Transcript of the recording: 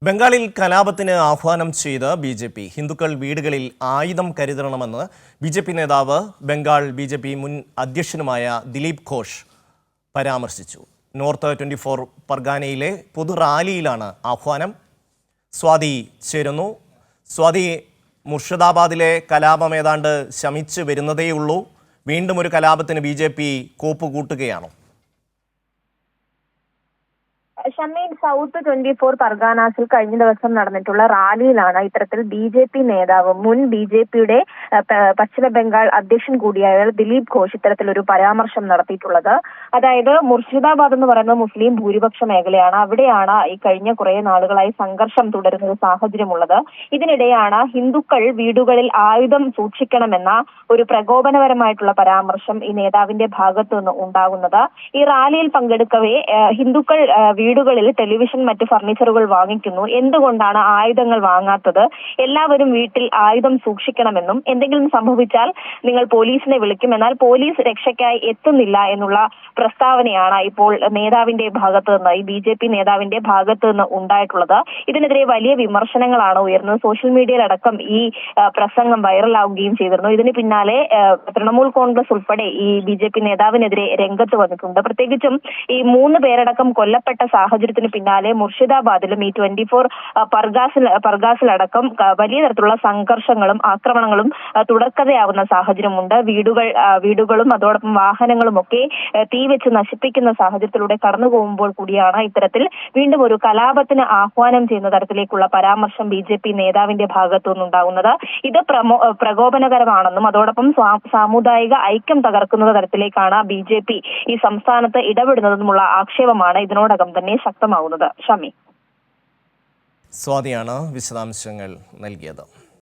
ബംഗാളിൽ കലാപത്തിന് ആഹ്വാനം ചെയ്ത് ബി.ജെ.പി. ഹിന്ദുക്കൾ വീടുകളിൽ ആയുധം കരുതണമെന്ന് ബി.ജെ.പി. നേതാവ് ബംഗാൾ ബി.ജെ.പി. മുൻ അധ്യക്ഷനുമായ ദിലീപ് ഘോഷ് പരാമർശിച്ചു. നോർത്ത് 24 പർഗാനയിലെ പൊതുറാലിയിലാണ് ആഹ്വാനം. സ്വാതി ചേരുന്നു. സ്വാതി, മുർഷിദാബാദിലെ കലാപം ഏതാണ്ട് ശമിച്ചു വരുന്നതേയുള്ളൂ. വീണ്ടും ഒരു കലാപത്തിന് ബി.ജെ.പി. കോപ്പുകൂട്ടുകയാണോ? ഷമീൻ, സൗത്ത് 24 പർഗാനാസിൽ കഴിഞ്ഞ ദിവസം നടന്നിട്ടുള്ള റാലിയിലാണ് ഇത്തരത്തിൽ ബി.ജെ.പി. നേതാവ് മുൻ ബി.ജെ.പിയുടെ പശ്ചിമ ബംഗാൾ അധ്യക്ഷൻ കൂടിയായ ദിലീപ് ഘോഷ് ഇത്തരത്തിലൊരു പരാമർശം നടത്തിയിട്ടുള്ളത്. അതായത് മുർഷിദാബാദ് എന്ന് പറയുന്നത് മുസ്ലിം ഭൂരിപക്ഷ മേഖലയാണ്. അവിടെയാണ് ഈ കഴിഞ്ഞ കുറെ നാളുകളായി സംഘർഷം തുടരുന്ന ഒരു സാഹചര്യമുള്ളത്. ഇതിനിടെയാണ് ഹിന്ദുക്കൾ വീടുകളിൽ ആയുധം സൂക്ഷിക്കണമെന്ന ഒരു പ്രകോപനപരമായിട്ടുള്ള പരാമർശം ഈ നേതാവിന്റെ ഭാഗത്തു നിന്ന് ഉണ്ടാകുന്നത്. ഈ റാലിയിൽ പങ്കെടുക്കവേ ഹിന്ദുക്കൾ വീടുകളിൽ ടെലിവിഷൻ, മറ്റ് ഫർണിച്ചറുകൾ വാങ്ങിക്കുന്നു, എന്തുകൊണ്ടാണ് ആയുധങ്ങൾ വാങ്ങാത്തത്, എല്ലാവരും വീട്ടിൽ ആയുധം സൂക്ഷിക്കണമെന്നും എന്തെങ്കിലും സംഭവിച്ചാൽ നിങ്ങൾ പോലീസിനെ വിളിക്കും, എന്നാൽ പോലീസ് രക്ഷയ്ക്കായി എത്തുന്നില്ല എന്നുള്ള പ്രസ്താവനയാണ് ഇപ്പോൾ നേതാവിന്റെ ഭാഗത്ത് നിന്ന്, ഈ ബി.ജെ.പി. നേതാവിന്റെ ഭാഗത്ത് നിന്ന് ഉണ്ടായിട്ടുള്ളത്. ഇതിനെതിരെ വലിയ വിമർശനങ്ങളാണ് ഉയർന്നത്. സോഷ്യൽ മീഡിയയിലടക്കം ഈ പ്രസംഗം വൈറലാവുകയും ചെയ്തിരുന്നു. ഇതിന് പിന്നാലെ തൃണമൂൽ കോൺഗ്രസ് ഉൾപ്പെടെ ഈ ബി.ജെ.പി. നേതാവിനെതിരെ രംഗത്ത് വന്നിട്ടുണ്ട്. പ്രത്യേകിച്ചും ഈ 3 പേരടക്കം കൊല്ലപ്പെട്ട സാഹചര്യത്തിന് പിന്നാലെ മുർഷിദാബാദിലും ഈ 24 പർഗാസിലടക്കം വലിയ തരത്തിലുള്ള സംഘർഷങ്ങളും ആക്രമണങ്ങളും തുടർക്കഥയാവുന്ന സാഹചര്യമുണ്ട്. വീടുകളും അതോടൊപ്പം വാഹനങ്ങളും ഒക്കെ തീവെച്ച് നശിപ്പിക്കുന്ന സാഹചര്യത്തിലൂടെ കടന്നു പോകുമ്പോൾ കൂടിയാണ് ഇത്തരത്തിൽ വീണ്ടും ഒരു കലാപത്തിന് ആഹ്വാനം ചെയ്യുന്ന തരത്തിലേക്കുള്ള പരാമർശം ബി.ജെ.പി. നേതാവിന്റെ ഭാഗത്തു നിന്നുണ്ടാകുന്നത്. ഇത് പ്രകോപനകരമാണെന്നും അതോടൊപ്പം സാമുദായിക ഐക്യം തകർക്കുന്ന തരത്തിലേക്കാണ് ബി.ജെ.പി. ഈ സംസ്ഥാനത്ത് ഇടപെടുന്നതെന്നുമുള്ള ആക്ഷേപമാണ് ഇതിനോടകം തന്നെ ശക്തമാവുന്നത്. ഷമി, സ്വാതിയാണ് വിശദാംശങ്ങൾ നൽകിയത്.